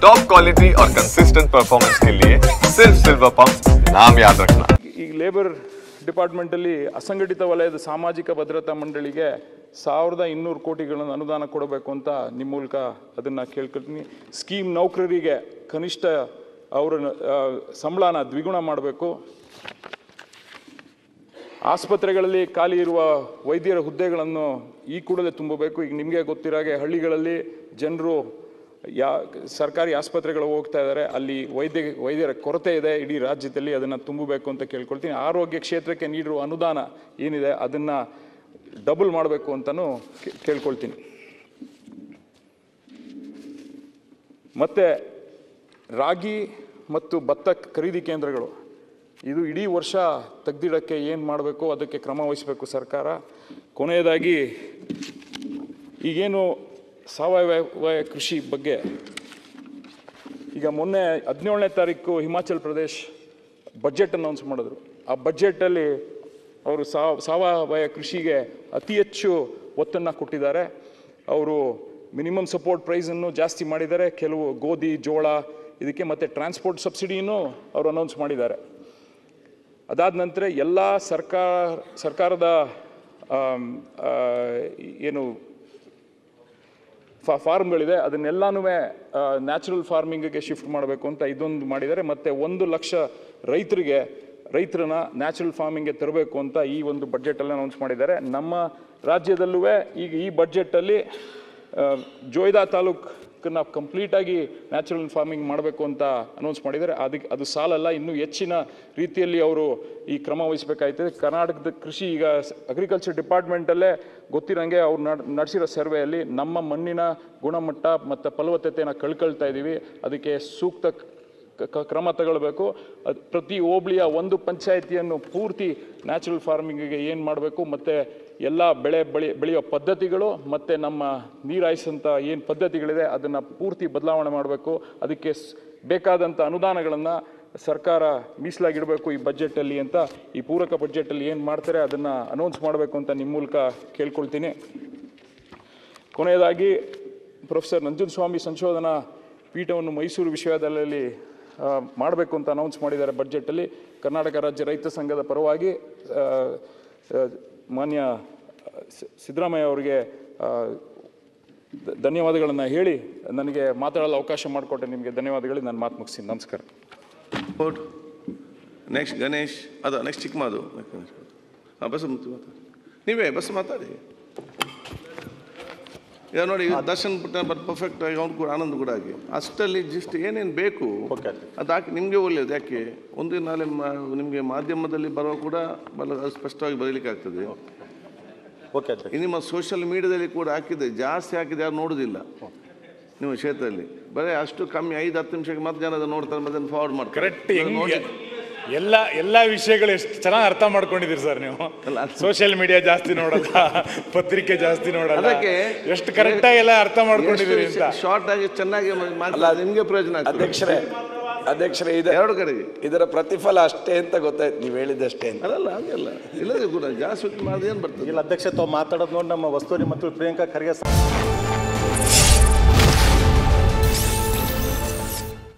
Top quality और consistent performance के लिए सिर्फ सिल्वर पंप नाम याद रखना। ಈ ಲೇಬರ್ ಡಿಪಾರ್ಟ್ಮೆಂಟಲ್ಲಿ ಅಸಂಘಟಿತ ವಲಯದ ಸಾಮಾಜಿಕ ಭದ್ರತಾ ಮಂಡಳಿಗೆ 1200 ಕೋಟಿಗಳನ್ನು ಅನುದಾನ ಕೊಡಬೇಕು ಅಂತ ನಿಮ್ಮ ಮೂಲಕ ಅದನ್ನು ಕೇಳ್ಕೊಳ್ತೀನಿ. ಸ್ಕೀಮ್ ನೌಕರರಿಗೆ ಕನಿಷ್ಠ ಅವರ ಸಂಬಳನ ದ್ವಿಗುಣ ಮಾಡಬೇಕು. ಆಸ್ಪತ್ರೆಗಳಲ್ಲಿ ಖಾಲಿ ಇರುವ ವೈದ್ಯರ ಹುದ್ದೆಗಳನ್ನು ಈ ಕೂಡಲೇ ತುಂಬಬೇಕು. ಈಗ ನಿಮಗೆ ಗೊತ್ತಿರಾಗೆ ಹಳ್ಳಿಗಳಲ್ಲಿ ಜನರು ಸರ್ಕಾರಿ ಆಸ್ಪತ್ರೆಗಳು ಹೋಗ್ತಾ ಇದ್ದಾರೆ, ಅಲ್ಲಿ ವೈದ್ಯರ ಕೊರತೆ ಇದೆ ಇಡೀ ರಾಜ್ಯದಲ್ಲಿ, ಅದನ್ನು ತುಂಬಬೇಕು ಅಂತ ಕೇಳ್ಕೊಳ್ತೀನಿ. ಆರೋಗ್ಯ ಕ್ಷೇತ್ರಕ್ಕೆ ನೀಡಿರುವ ಅನುದಾನ ಏನಿದೆ ಅದನ್ನು ಡಬಲ್ ಮಾಡಬೇಕು ಅಂತಲೂ ಕೇಳ್ಕೊಳ್ತೀನಿ. ಮತ್ತು ರಾಗಿ ಮತ್ತು ಭತ್ತ ಖರೀದಿ ಕೇಂದ್ರಗಳು ಇದು ಇಡೀ ವರ್ಷ ತೆಗೆದಿಡೋಕ್ಕೆ ಏನು ಮಾಡಬೇಕು ಅದಕ್ಕೆ ಕ್ರಮ ವಹಿಸಬೇಕು ಸರ್ಕಾರ. ಕೊನೆಯದಾಗಿ ಈಗೇನು ಸಾವಯವ ಕೃಷಿ ಬಗ್ಗೆ ಈಗ ಮೊನ್ನೆ 17ನೇ ತಾರೀಕು ಹಿಮಾಚಲ್ ಪ್ರದೇಶ್ ಬಜೆಟ್ ಅನೌನ್ಸ್ ಮಾಡಿದ್ರು. ಆ ಬಜೆಟಲ್ಲಿ ಅವರು ಸಾವಯವ ಕೃಷಿಗೆ ಅತಿ ಹೆಚ್ಚು ಒತ್ತನ್ನು ಕೊಟ್ಟಿದ್ದಾರೆ. ಅವರು ಮಿನಿಮಮ್ ಸಪೋರ್ಟ್ ಪ್ರೈಸನ್ನು ಜಾಸ್ತಿ ಮಾಡಿದ್ದಾರೆ, ಕೆಲವು ಗೋಧಿ ಜೋಳ ಇದಕ್ಕೆ, ಮತ್ತು ಟ್ರಾನ್ಸ್ಪೋರ್ಟ್ ಸಬ್ಸಿಡಿಯನ್ನು ಅವರು ಅನೌನ್ಸ್ ಮಾಡಿದ್ದಾರೆ. ಅದಾದ ನಂತರ ಎಲ್ಲ ಸರ್ಕಾರದ ಏನು ಫಾರ್ಮ್ಗಳಿದೆ ಅದನ್ನೆಲ್ಲನೂ ನ್ಯಾಚುರಲ್ ಫಾರ್ಮಿಂಗಿಗೆ ಶಿಫ್ಟ್ ಮಾಡಬೇಕು ಅಂತ ಇದೊಂದು ಮಾಡಿದ್ದಾರೆ. ಮತ್ತು 1 ಲಕ್ಷ ರೈತರನ್ನ ನ್ಯಾಚುರಲ್ ಫಾರ್ಮಿಂಗ್ಗೆ ತರಬೇಕು ಅಂತ ಈ ಒಂದು ಬಡ್ಜೆಟಲ್ಲಿ ಅನೌನ್ಸ್ ಮಾಡಿದ್ದಾರೆ. ನಮ್ಮ ರಾಜ್ಯದಲ್ಲೂ ಈಗ ಈ ಬಡ್ಜೆಟಲ್ಲಿ ಜೋಯ್ದಾ ತಾಲೂಕನ್ನ ಕಂಪ್ಲೀಟಾಗಿ ನ್ಯಾಚುರಲ್ ಫಾರ್ಮಿಂಗ್ ಮಾಡಬೇಕು ಅಂತ ಅನೌನ್ಸ್ ಮಾಡಿದ್ದಾರೆ. ಅದು ಸಾಲಲ್ಲ, ಇನ್ನೂ ಹೆಚ್ಚಿನ ರೀತಿಯಲ್ಲಿ ಅವರು ಈ ಕ್ರಮ ವಹಿಸಬೇಕಾಗ್ತದೆ. ಕರ್ನಾಟಕದ ಕೃಷಿ ಈಗ ಅಗ್ರಿಕಲ್ಚರ್ ಡಿಪಾರ್ಟ್ಮೆಂಟಲ್ಲೇ ಗೊತ್ತಿರೋಂಗೆ ಅವ್ರು ನಡೆಸಿರೋ ಸರ್ವೆಯಲ್ಲಿ ನಮ್ಮ ಮಣ್ಣಿನ ಗುಣಮಟ್ಟ ಮತ್ತು ಫಲವತ್ತತೆಯನ್ನು ಕಳ್ಕೊಳ್ತಾ ಇದ್ದೀವಿ. ಅದಕ್ಕೆ ಸೂಕ್ತ ಕ್ರಮ ತಗೊಳ್ಬೇಕು. ಅದು ಪ್ರತಿ ಹೋಬಳಿಯ ಒಂದು ಪಂಚಾಯಿತಿಯನ್ನು ಪೂರ್ತಿ ನ್ಯಾಚುರಲ್ ಫಾರ್ಮಿಂಗಿಗೆ ಏನು ಮಾಡಬೇಕು, ಮತ್ತು ಎಲ್ಲ ಬೆಳೆಯೋ ಪದ್ಧತಿಗಳು ಮತ್ತು ನಮ್ಮ ನೀರಾಯಿಸಂಥ ಏನು ಪದ್ಧತಿಗಳಿದೆ ಅದನ್ನು ಪೂರ್ತಿ ಬದಲಾವಣೆ ಮಾಡಬೇಕು. ಅದಕ್ಕೆ ಬೇಕಾದಂಥ ಅನುದಾನಗಳನ್ನು ಸರ್ಕಾರ ಮೀಸಲಾಗಿಡಬೇಕು ಈ ಬಜೆಟಲ್ಲಿ ಅಂತ, ಈ ಪೂರಕ ಬಜೆಟಲ್ಲಿ ಏನು ಮಾಡ್ತಾರೆ ಅದನ್ನು ಅನೌನ್ಸ್ ಮಾಡಬೇಕು ಅಂತ ನಿಮ್ಮ ಮೂಲಕ ಕೇಳ್ಕೊಳ್ತೀನಿ. ಕೊನೆಯದಾಗಿ ಪ್ರೊಫೆಸರ್ ನಂಜುಂಡಸ್ವಾಮಿ ಸಂಶೋಧನಾ ಪೀಠವನ್ನು ಮೈಸೂರು ವಿಶ್ವವಿದ್ಯಾಲಯದಲ್ಲಿ ಮಾಡಬೇಕು ಅಂತ ಅನೌನ್ಸ್ ಮಾಡಿದ್ದಾರೆ ಬಡ್ಜೆಟಲ್ಲಿ. ಕರ್ನಾಟಕ ರಾಜ್ಯ ರೈತ ಸಂಘದ ಪರವಾಗಿ ಮಾನ್ಯ ಸಿದ್ದರಾಮಯ್ಯ ಅವರಿಗೆ ಧನ್ಯವಾದಗಳನ್ನು ಹೇಳಿ ನನಗೆ ಮಾತಾಡಲು ಅವಕಾಶ ಮಾಡಿಕೊಟ್ಟೆ ನಿಮಗೆ ಧನ್ಯವಾದಗಳು. ನಾನು ಮಾತು ಮುಗಿಸ್ತೀನಿ. ನಮಸ್ಕಾರ. ನೆಕ್ಸ್ಟ್ ಗಣೇಶ್, ಅದು ನೆಕ್ಸ್ಟ್ ಚಿಕ್ಕಮಾದು. ಬಸ್ ನೀವೇ ಬಸ್ ಮಾತಾಡಿ. ಈಗ ನೋಡಿ ದರ್ಶನ್ ಪುಟ್ಟ ಪರ್ಫೆಕ್ಟ್ ಆಗಿ ಅವ್ನು ಕೂಡ ಆನಂದ್ ಕೂಡ ಆಗಿ ಅಷ್ಟಲ್ಲಿ ಜಸ್ಟ್ ಏನೇನು ಬೇಕು ಅದು ಹಾಕಿ ನಿಮಗೆ ಒಳ್ಳೆಯದು. ಯಾಕೆ ಒಂದು ನಾಳೆ ನಿಮಗೆ ಮಾಧ್ಯಮದಲ್ಲಿ ಬರೋ ಕೂಡ ಸ್ಪಷ್ಟವಾಗಿ ಬರೀಲಿಕ್ಕೆ ಆಗ್ತದೆ. ನಿಮ್ಮ ಸೋಷಿಯಲ್ ಮೀಡಿಯಾದಲ್ಲಿ ಕೂಡ ಹಾಕಿದೆ, ಜಾಸ್ತಿ ಹಾಕಿದೆ ಯಾರು ನೋಡೋದಿಲ್ಲ ನಿಮ್ಮ ಕ್ಷೇತ್ರದಲ್ಲಿ. ಬರೀ ಅಷ್ಟು ಕಮ್ಮಿ 5-10 ನಿಮಿಷಕ್ಕೆ ಮತ್ತೆ ಜನ ನೋಡ್ತಾರೆ, ಮತ್ತೆ ಫಾರ್ವರ್ಡ್ ಮಾಡ್ತಾರೆ. ಕರೆಕ್ಟ್. ಎಲ್ಲ ವಿಷಯಗಳು ಎಷ್ಟು ಚೆನ್ನಾಗಿ ಅರ್ಥ ಮಾಡ್ಕೊಂಡಿದ್ದೀರಿ ಸರ್ ನೀವು. ಸೋಷಿಯಲ್ ಮೀಡಿಯಾ ಜಾಸ್ತಿ ನೋಡೋದ, ಪತ್ರಿಕೆ ಜಾಸ್ತಿ ನೋಡೋದ, ಅದಕ್ಕೆ ಎಷ್ಟು ಕರೆಕ್ಟಾಗಿ ಎಲ್ಲ ಅರ್ಥ ಮಾಡ್ಕೊಂಡಿದ್ದೀರಿ ಅಂತ. ಶಾರ್ಟ್ ಆಗಿ ಚೆನ್ನಾಗಿ ನಿಮಗೆ ಪ್ರಯೋಜನ. ಅಧ್ಯಕ್ಷರೇ ಎರಡು ಕಡೆಗೆ ಇದರ ಪ್ರತಿಫಲ ಅಷ್ಟೇ ಅಂತ ಗೊತ್ತಾಯ್ತು, ನೀವು ಹೇಳಿದಷ್ಟೇ ಅಂತ. ಅದಲ್ಲ ಹಂಗೆಲ್ಲ ಇಲ್ಲದೆ ಕೂಡ ಜಾಸ್ತಿ ಮಾಡೋದು ಏನು ಬರ್ತದೆ. ಇಲ್ಲ ಅಧ್ಯಕ್ಷ ತಾವು ಮಾತಾಡೋದು ನೋಡಿ ನಮ್ಮ ವಸ್ತುರಿ ಮತ್ತು ಪ್ರಿಯಾಂಕಾ ಖರ್ಗೆ